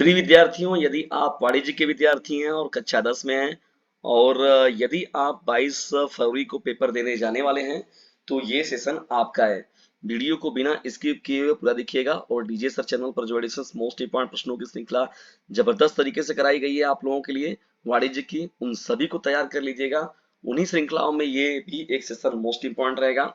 प्रिय विद्यार्थियों, यदि आप वाणिज्य के विद्यार्थी हैं और कक्षा 10 में हैं और यदि आप 22 फरवरी को पेपर देने जाने वाले हैं तो ये सेशन आपका है। वीडियो को बिना स्किप किए हुए पूरा देखिएगा और डीजे सर चैनल पर जो एडिशन मोस्ट इंपॉर्टेंट प्रश्नों की श्रृंखला जबरदस्त तरीके से कराई गई है आप लोगों के लिए वाणिज्य की, उन सभी को तैयार कर लीजिएगा। उन्हीं श्रृंखलाओं में ये भी एक सेशन मोस्ट इंपॉर्टेंट रहेगा।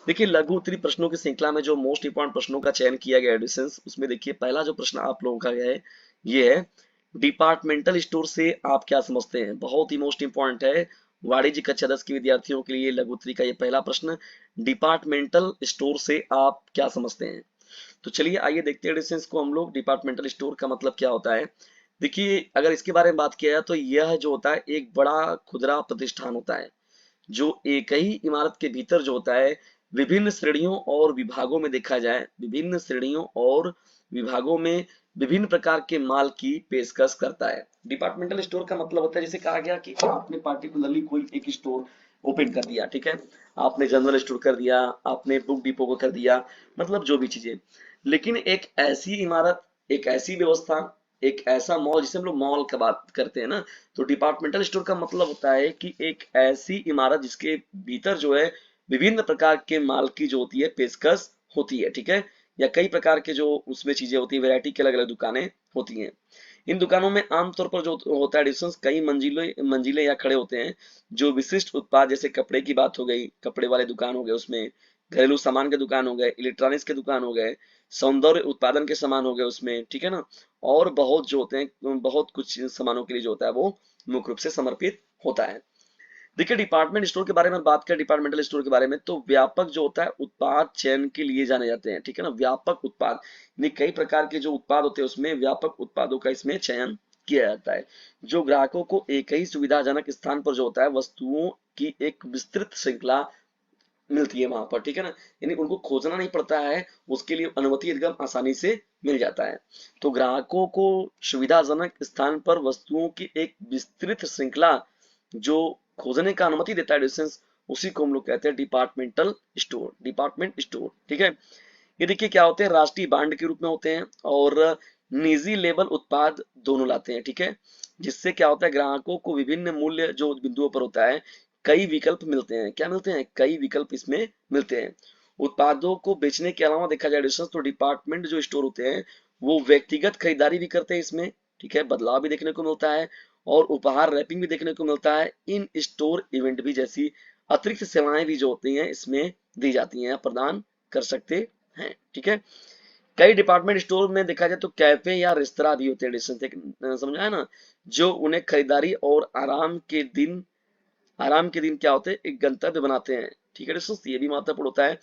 देखिए, लघु उत्तरी प्रश्नों की श्रृंखला में जो मोस्ट इंपॉर्टेंट प्रश्नों का चयन किया गया एडिशंस, उसमें देखिए पहला जो प्रश्न आप लोगों का है ये है, डिपार्टमेंटल स्टोर से आप क्या समझते हैं। बहुत ही मोस्ट इंपॉर्टेंट है वाणिज्य कक्षा 10 के विद्यार्थियों के लिए लघु उत्तरी का ये पहला प्रश्न, डिपार्टमेंटल स्टोर से आप क्या समझते हैं। तो चलिए आइए देखते हैं एडिशंस को हम लोग। डिपार्टमेंटल स्टोर का मतलब क्या होता है। देखिए, अगर इसके बारे में बात किया जाए तो यह जो होता है एक बड़ा खुदरा प्रतिष्ठान होता है जो एक ही इमारत के भीतर जो होता है विभिन्न श्रेणियों और विभागों में देखा जाए, विभिन्न श्रेणियों और विभागों में विभिन्न प्रकार के माल की पेशकश करता है। डिपार्टमेंटल स्टोर का मतलब होता है, जैसे कहा गया कि आपने पार्टिकुलरली कोई एक स्टोर ओपन कर दिया, ठीक है, आपने जनरल स्टोर कर दिया, आपने बुक डिपो को कर दिया, मतलब जो भी चीजें। लेकिन एक ऐसी इमारत, एक ऐसी व्यवस्था, एक ऐसा मॉल, जिसे हम लोग मॉल का बात करते हैं ना, तो डिपार्टमेंटल स्टोर का मतलब होता है कि एक ऐसी इमारत जिसके भीतर जो है विभिन्न प्रकार के माल की जो होती है पेशकश होती है, ठीक है, या कई प्रकार के जो उसमें चीजें होती है, वैरायटी की अलग अलग दुकानें होती हैं। इन दुकानों में आमतौर पर जो होता है डिस्टेंस कई मंजिले मंजिले या खड़े होते हैं। जो विशिष्ट उत्पाद, जैसे कपड़े की बात हो गई, कपड़े वाले दुकान हो गए, उसमें घरेलू सामान के दुकान हो गए, इलेक्ट्रॉनिक्स के दुकान हो गए, सौंदर्य उत्पादन के सामान हो गए उसमें, ठीक है ना, और बहुत जो होते हैं, बहुत कुछ सामानों के लिए जो होता है वो मुख्य रूप से समर्पित होता है। देखिए, डिपार्टमेंट स्टोर के बारे में बात करें, डिपार्टमेंटल स्टोर के बारे में, तो व्यापक जो होता है उत्पाद चयन के लिए जाने जाते हैं, ठीक है ना, व्यापक उत्पाद यानी कई प्रकार के जो उत्पाद होते हैं उसमें व्यापक उत्पादों का इसमें चयन किया जाता है। जो ग्राहकों को एक ही सुविधाजनक स्थान पर जो होता है वस्तुओं की एक विस्तृत श्रृंखला मिलती है वहां पर, ठीक है ना, यानी उनको खोजना नहीं पड़ता है, उसके लिए अनुमति एकदम आसानी से मिल जाता है। तो ग्राहकों को सुविधाजनक स्थान पर वस्तुओं की एक विस्तृत श्रृंखला जो खोजने का अनुमति देता है डिस्टेंस, उसी को हम लोग कहते हैं डिपार्टमेंटल स्टोर, डिपार्टमेंट स्टोर, ठीक है। ये देखिए क्या होते हैं, राष्ट्रीय बांड के रूप में होते हैं और निजी लेबल उत्पाद दोनों लाते हैं, ठीक है, जिससे क्या होता है ग्राहकों को विभिन्न मूल्य जो बिंदुओं पर होता है कई विकल्प मिलते हैं। क्या मिलते हैं? कई विकल्प इसमें मिलते हैं। उत्पादों को बेचने के अलावा देखा जाए डिस्टेंस, तो डिपार्टमेंट जो स्टोर होते हैं वो व्यक्तिगत खरीदारी भी करते हैं इसमें, ठीक है, बदलाव भी देखने को मिलता है और उपहार रैपिंग भी देखने को मिलता है। इन स्टोर इवेंट भी जैसी अतिरिक्त सेवाएं भी जो होती हैं इसमें दी जाती हैं, प्रदान कर सकते हैं, ठीक है। कई डिपार्टमेंट स्टोर में देखा जाए तो कैफे या रेस्तरा भी होते हैं डिस्टेंस, समझा है ना, जो उन्हें खरीदारी और आराम के दिन क्या होते हैं एक गंतव्य बनाते हैं, ठीक है डिस्टेंस, ये भी महत्वपूर्ण होता है।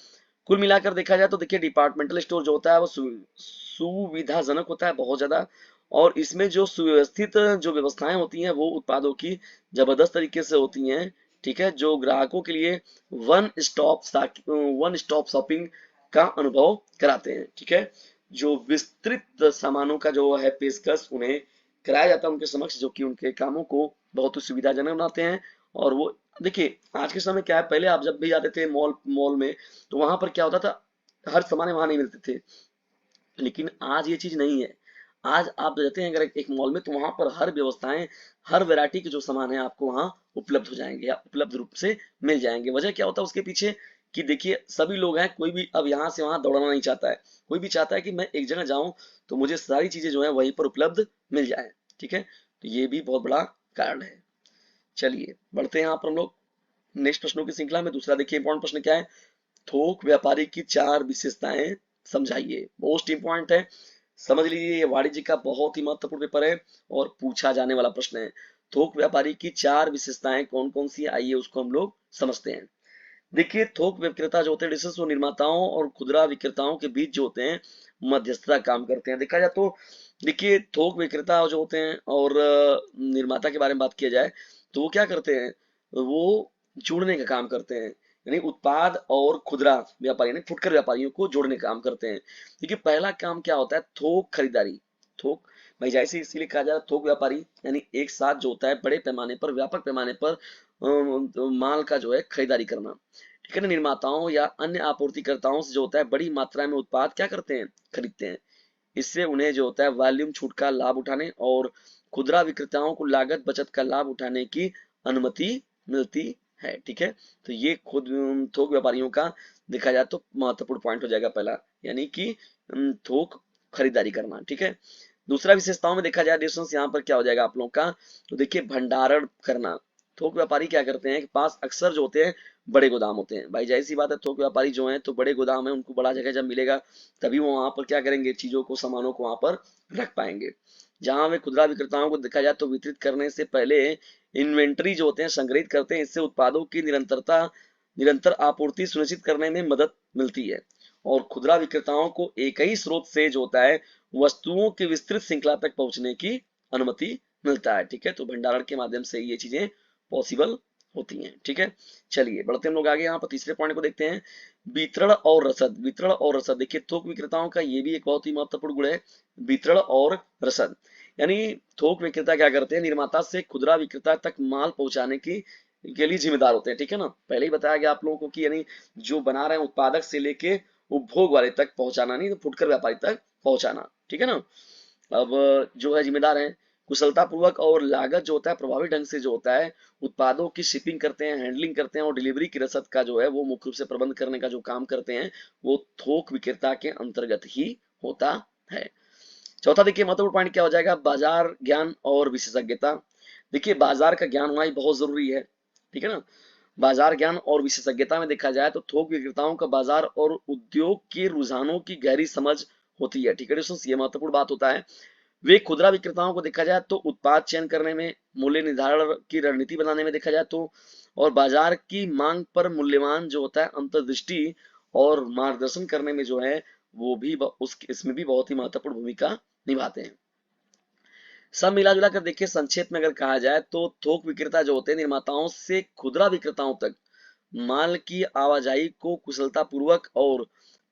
कुल मिलाकर देखा जाए तो देखिए डिपार्टमेंटल स्टोर जो होता है वो सुविधाजनक होता है बहुत ज्यादा, और इसमें जो सुव्यवस्थित जो व्यवस्थाएं होती हैं वो उत्पादों की जबरदस्त तरीके से होती हैं, ठीक है, जो ग्राहकों के लिए one stop one stop shopping का अनुभव कराते हैं, ठीक है। जो विस्तृत सामानों का जो है पेशकश उन्हें कराया जाता है उनके समक्ष, जो कि उनके कामों को बहुत ही सुविधाजनक बनाते हैं। और वो देखिए आज के समय क्या है, पहले आप जब भी जाते थे मॉल मॉल में तो वहां पर क्या होता था, हर सामान वहां नहीं मिलते थे, लेकिन आज ये चीज नहीं है। आज आप जाते हैं अगर एक मॉल में तो वहां पर हर व्यवस्थाएं, हर वैरायटी के जो सामान है आपको वहां उपलब्ध हो जाएंगे या उपलब्ध रूप से मिल जाएंगे। वजह क्या होता है उसके पीछे कि देखिए सभी लोग हैं, कोई भी अब यहाँ से वहां दौड़ना नहीं चाहता है, कोई भी चाहता है कि मैं एक जगह जाऊं तो मुझे सारी चीजें जो है वहीं पर उपलब्ध मिल जाए, ठीक है। तो ये भी बहुत बड़ा कारण है। चलिए बढ़ते हैं यहाँ पर हम लोग नेक्स्ट प्रश्नों की श्रृंखला में। दूसरा देखिए इंपॉर्टेंट प्रश्न क्या है, थोक व्यापारी की 4 विशेषताएं समझाइए। मोस्ट इंपॉर्टेंट है, समझ लीजिए, ये वाणिज्य का बहुत ही महत्वपूर्ण पेपर है और पूछा जाने वाला प्रश्न है। थोक व्यापारी की 4 विशेषताएं कौन कौन सी, आइए उसको हम लोग समझते हैं। देखिए, थोक विक्रेता जो होते हैं डिस्टेंस वो निर्माताओं और खुदरा विक्रेताओं के बीच जो होते हैं मध्यस्थता काम करते हैं। देखा जाए तो देखिए थोक विक्रेता जो होते हैं और निर्माता के बारे में बात किया जाए तो वो क्या करते हैं, वो जोड़ने का काम करते हैं, यानी उत्पाद और खुदरा व्यापारी यानी फुटकर व्यापारियों को जोड़ने का काम करते हैं। देखिए पहला काम क्या होता है, थोक खरीदारी। थोक भाई जैसे इसीलिए कहा जाए थोक व्यापारी यानी एक साथ जो होता है बड़े पैमाने पर, व्यापक पैमाने पर माल का जो है खरीदारी करना, ठीक है ना। निर्माताओं या अन्य आपूर्तिकर्ताओं से जो होता है बड़ी मात्रा में उत्पाद क्या करते हैं, खरीदते हैं। इससे उन्हें जो होता है वॉल्यूम छूट का लाभ उठाने और खुदरा विक्रेताओं को लागत बचत का लाभ उठाने की अनुमति मिलती है। ठीक है, तो ये खुद थोक व्यापारियों का देखा जाए तो महत्वपूर्ण पॉइंट हो जाएगा पहला, यानी कि थोक खरीदारी करना। ठीक है, दूसरा विशेषताओं में देखा जाए डिस्टेंस, यहाँ पर क्या हो जाएगा आप लोगों का, तो देखिए भंडारण करना। थोक व्यापारी क्या करते हैं कि पास अक्सर जो होते हैं बड़े गोदाम होते हैं। भाई जाहिर सी बात है, थोक व्यापारी जो है तो बड़े गोदाम है, उनको बड़ा जगह जब मिलेगा तभी वो वहां पर क्या करेंगे, चीजों को सामानों को वहां पर रख पाएंगे। जहां वे खुदरा विक्रेताओं को देखा जाए तो वितरित करने से पहले इन्वेंट्री जो होते हैं संग्रहित करते हैं। इससे उत्पादों की निरंतर आपूर्ति सुनिश्चित करने में मदद मिलती है और खुदरा विक्रेताओं को एक ही स्रोत से जो होता है वस्तुओं की विस्तृत श्रृंखला तक पहुंचने की अनुमति मिलता है। ठीक है, तो भंडारण के माध्यम से ये चीजें पॉसिबल होती हैं। ठीक है, चलिए बढ़ते हम लोग आगे, यहाँ पर तीसरे पॉइंट को देखते हैं, वितरण और रसद। वितरण और रसद, देखिए थोक विक्रेताओं का ये भी एक बहुत ही महत्वपूर्ण गुण है, वितरण और रसद। यानी थोक विक्रेता क्या करते हैं, निर्माता से खुदरा विक्रेता तक माल पहुंचाने की के लिए जिम्मेदार होते हैं। ठीक है ना, पहले ही बताया गया आप लोगों को कि यानी जो बना रहे हैं उत्पादक से लेके उपभोग वाले तक पहुंचाना, नहीं तो फुटकर व्यापारी तक पहुंचाना। ठीक है ना, अब जो है जिम्मेदार है, कुशलता पूर्वक और लागत जो होता है प्रभावी ढंग से जो होता है उत्पादों की शिपिंग करते हैं, हैंडलिंग करते हैं और डिलीवरी की रसद का जो है वो मुख्य रूप से प्रबंध करने का जो काम करते हैं वो थोक विक्रेता के अंतर्गत ही होता है। चौथा देखिए महत्वपूर्ण पॉइंट क्या हो जाएगा, बाजार ज्ञान और विशेषज्ञता। देखिए बाजार का ज्ञान होना ही बहुत जरूरी है। ठीक है ना, बाजार ज्ञान और विशेषज्ञता में देखा जाए तो थोक विक्रेताओं का बाजार और उद्योग के रुझानों की गहरी समझ होती है। ठीक है दोस्तों, ये महत्वपूर्ण बात होता है। वे खुदरा विक्रेताओं को देखा जाए तो उत्पाद चयन करने में, मूल्य निर्धारण की रणनीति बनाने में देखा जाए तो, और बाजार की मांग पर मूल्यवान जो होता है अंतर्दृष्टि और मार्गदर्शन करने में जो है वो भी उस इसमें भी बहुत ही महत्वपूर्ण भूमिका निभाते हैं। सब मिला जुला कर देखिए संक्षेप में अगर कहा जाए तो थोक विक्रेता जो होते हैं निर्माताओं से खुदरा विक्रेताओं तक माल की आवाजाही को कुशलता पूर्वक और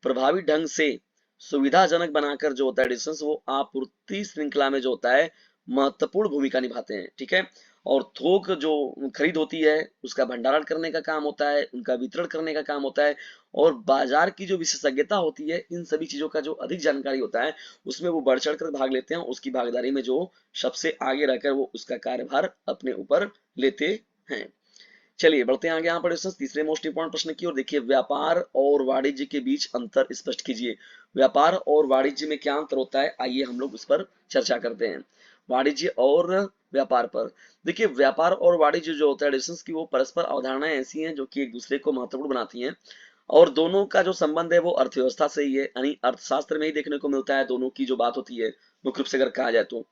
प्रभावी ढंग से सुविधाजनक बनाकर जो होता है डिस्टेंस वो आपूर्ति श्रृंखला में जो होता है महत्वपूर्ण भूमिका निभाते हैं। ठीक है, और थोक जो खरीद होती है उसका भंडारण करने का काम होता है, उनका वितरण करने का काम होता है, और बाजार की जो विशेषज्ञता होती है इन सभी चीजों का जो अधिक जानकारी होता है उसमें वो बढ़ चढ़ कर भाग लेते हैं, उसकी भागीदारी में जो सबसे आगे रहकर वो उसका कार्यभार अपने ऊपर लेते हैं। चलिए बढ़ते हैं आगे, यहाँ पर तीसरे मोस्ट इंपोर्टेंट प्रश्न की ओर देखिए, व्यापार और वाणिज्य के बीच अंतर स्पष्ट कीजिए। व्यापार और वाणिज्य में क्या अंतर होता है, आइए हम लोग उस पर चर्चा करते हैं। वाणिज्य और व्यापार पर देखिए, व्यापार और वाणिज्य जो होता है डिस्टेंस की वो परस्पर अवधारणाएं ऐसी हैं जो कि एक दूसरे को महत्वपूर्ण बनाती हैं और दोनों का जो संबंध है वो अर्थव्यवस्था से ही है, यानी अर्थशास्त्र में ही देखने को मिलता है दोनों की जो बात होती है मुख्य रूप से अगर कहा जाए तो।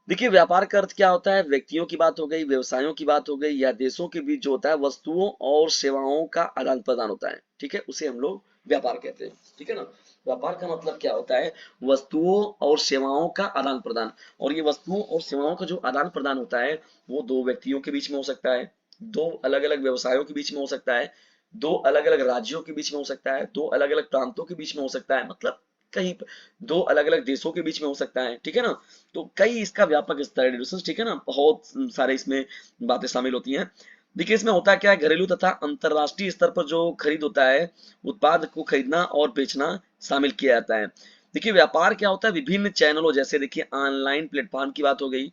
देखिए व्यापार का अर्थ क्या होता है, व्यक्तियों की बात हो गई, व्यवसायों की बात हो गई या देशों के बीच जो होता है वस्तुओं और सेवाओं का आदान प्रदान होता है। ठीक है, उसे हम लोग व्यापार कहते हैं। ठीक है ना, व्यापार का मतलब क्या होता है, वस्तुओं और सेवाओं का आदान प्रदान, और ये वस्तुओं और सेवाओं का जो आदान प्रदान होता है वो दो व्यक्तियों के बीच में हो सकता है, दो अलग अलग व्यवसायों के बीच में हो सकता है, दो अलग अलग राज्यों के बीच में हो सकता है, दो अलग अलग प्रांतों के बीच में हो सकता है, मतलब कहीं दो अलग अलग देशों के बीच में हो सकता है। ठीक है ना, तो कई इसका व्यापक स्तर है। ठीक है ना, बहुत सारे इसमें बातें शामिल होती हैं। देखिए इसमें होता क्या है, घरेलू तथा अंतरराष्ट्रीय स्तर पर जो खरीद होता है, उत्पाद को खरीदना और बेचना शामिल किया जाता है। देखिए व्यापार क्या होता है, विभिन्न चैनलों जैसे देखिए ऑनलाइन प्लेटफॉर्म की बात हो गई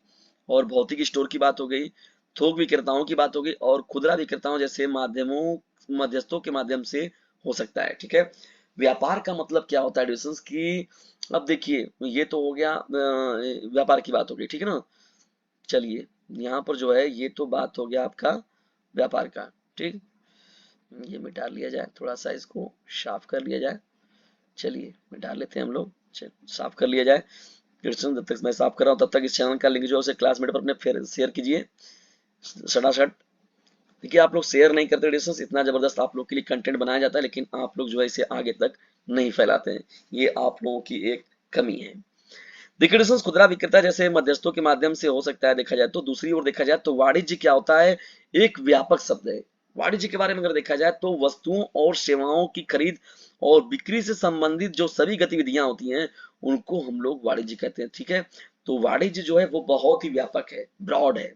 और भौतिक स्टोर की बात हो गई, थोक विक्रेताओं की बात हो गई और खुदरा विक्रेताओं जैसे माध्यमों मध्यस्थों के माध्यम से हो सकता है। ठीक है, व्यापार का मतलब क्या होता है डिस्टेंस की, अब देखिए ये तो हो गया व्यापार की बात हो गई। ठीक है ना, चलिए यहाँ पर जो है ये तो बात हो गया आपका व्यापार का। ठीक, ये मिटा लिया जाए, थोड़ा सा इसको साफ कर लिया जाए। चलिए मिटा लेते हैं हम लोग, साफ कर लिया जाए। जब तक मैं साफ कर रहा हूँ तब तक इस चैनल का लिंक जो है क्लासमेट पर अपने फिर शेयर कीजिए सटासट। देखिए आप लोग शेयर नहीं करते डिस्टेंस, इतना जबरदस्त आप लोग के लिए कंटेंट बनाया जाता है लेकिन आप लोग जो है इसे आगे तक नहीं फैलाते हैं, ये आप लोगों की एक कमी है। देखिए डिस्टेंस खुदरा विक्रेता जैसे मध्यस्थों के माध्यम से हो सकता है देखा जाए तो, दूसरी ओर देखा जाए तो वाणिज्य क्या होता है, एक व्यापक शब्द है। वाणिज्य के बारे में अगर देखा जाए तो वस्तुओं और सेवाओं की खरीद और बिक्री से संबंधित जो सभी गतिविधियां होती हैं उनको हम लोग वाणिज्य कहते हैं। ठीक है, तो वाणिज्य जो है वो बहुत ही व्यापक है, ब्रॉड है।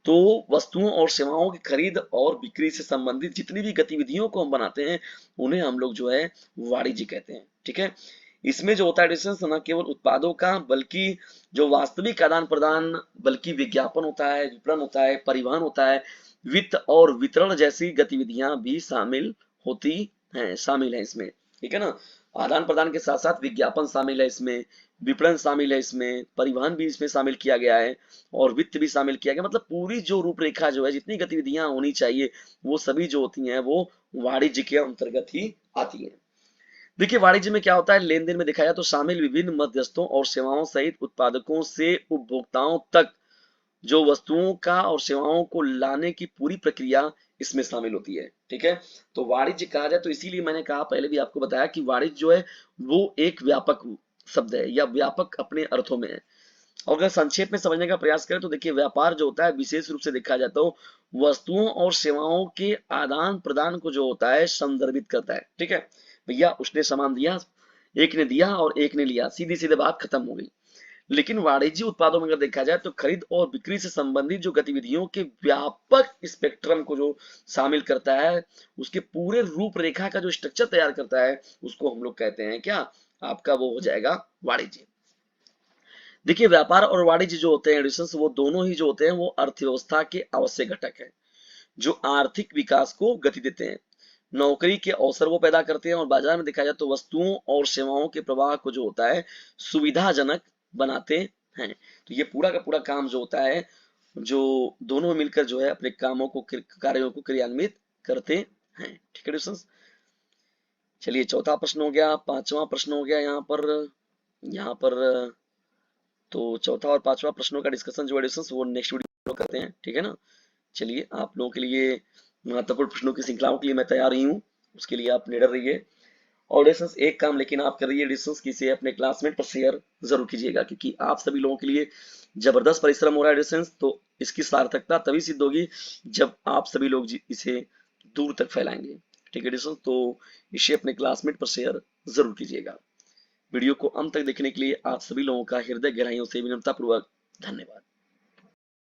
तो वस्तुओं और सेवाओं की खरीद और बिक्री से संबंधित जितनी भी गतिविधियों को हम बनाते हैं उन्हें हम लोग जो है वाणिज्य कहते हैं। ठीक है, इसमें जो होता है डिस्टेंस न केवल उत्पादों का बल्कि जो वास्तविक आदान प्रदान, बल्कि विज्ञापन होता है, विपणन होता है, परिवहन होता है, वित्त और वितरण जैसी गतिविधियां भी शामिल है इसमें। ठीक है ना, आदान प्रदान के साथ साथ विज्ञापन शामिल है इसमें, विपणन शामिल है इसमें, परिवहन भी इसमें शामिल किया गया है और वित्त भी शामिल किया गया। मतलब पूरी जो रूपरेखा जो है, जितनी गतिविधियां होनी चाहिए वो सभी जो होती हैं वो वाणिज्य के अंतर्गत ही आती है। देखिए वाणिज्य में क्या होता है, लेन देन में देखा जाए तो शामिल विभिन्न मध्यस्थों और सेवाओं सहित उत्पादकों से उपभोक्ताओं तक जो वस्तुओं का और सेवाओं को लाने की पूरी प्रक्रिया इसमें शामिल होती है। ठीक है, तो वाणिज्य कहा जाए तो इसीलिए मैंने कहा, पहले भी आपको बताया कि वाणिज्य जो है वो एक व्यापक शब्द है या व्यापक अपने अर्थों में है। और अगर संक्षेप में समझने का प्रयास करें तो देखिए व्यापार जो होता है विशेष रूप से देखा जाए तो वस्तुओं और सेवाओं के आदान प्रदान को जो होता है संदर्भित करता है। ठीक है, भैया उसने सामान दिया, एक ने दिया और एक ने लिया, सीधी सीधे बात खत्म हो गई। लेकिन वाणिज्य उत्पादों में अगर देखा जाए तो खरीद और बिक्री से संबंधित जो गतिविधियों के व्यापक स्पेक्ट्रम को जो शामिल करता है, उसके पूरे रूपरेखा का जो स्ट्रक्चर तैयार करता है, उसको हम लोग कहते हैं क्या, आपका वो हो जाएगा वाणिज्य। देखिए व्यापार और वाणिज्य जो होते हैं एडिशंस, वो दोनों ही जो होते हैं वो अर्थव्यवस्था के आवश्यक घटक है जो आर्थिक विकास को गति देते हैं, नौकरी के अवसर वो पैदा करते हैं और बाजार में देखा जाए तो वस्तुओं और सेवाओं के प्रवाह को जो होता है सुविधाजनक बनाते हैं। तो ये पूरा का पूरा काम जो होता है, जो दोनों मिलकर जो है अपने कामों को, कार्यों को क्रियान्वित करते हैं। ठीक है डिस्टेंस, चलिए चौथा प्रश्न हो गया, पांचवा प्रश्न हो गया यहाँ पर तो चौथा और पांचवा प्रश्नों का डिस्कशन जो है वो नेक्स्ट वीडियो में करते हैं। ठीक है ना, चलिए आप लोगों के लिए महत्वपूर्ण प्रश्नों की श्रृंखलाओं के लिए मैं तैयार ही हूँ, उसके लिए आप निडर रहिए। और डिस्टेंस एक काम लेकिन आप कर रही है डिस्टेंस किसे अपने क्लासमेट पर शेयर जरूर कीजिएगा, क्योंकि आप सभी लोगों के लिए जबरदस्त परिश्रम हो रहा है डिस्टेंस, तो इसकी सार्थकता तभी सिद्ध होगी जब आप सभी लोग इसे दूर तक फैलाएंगे। ठीक है डिस्टेंस, तो इसे अपने क्लासमेट पर शेयर जरूर कीजिएगा। वीडियो को अंत तक देखने के लिए आप सभी लोगों का हृदय गहराइयों से विनम्रतापूर्वक धन्यवाद।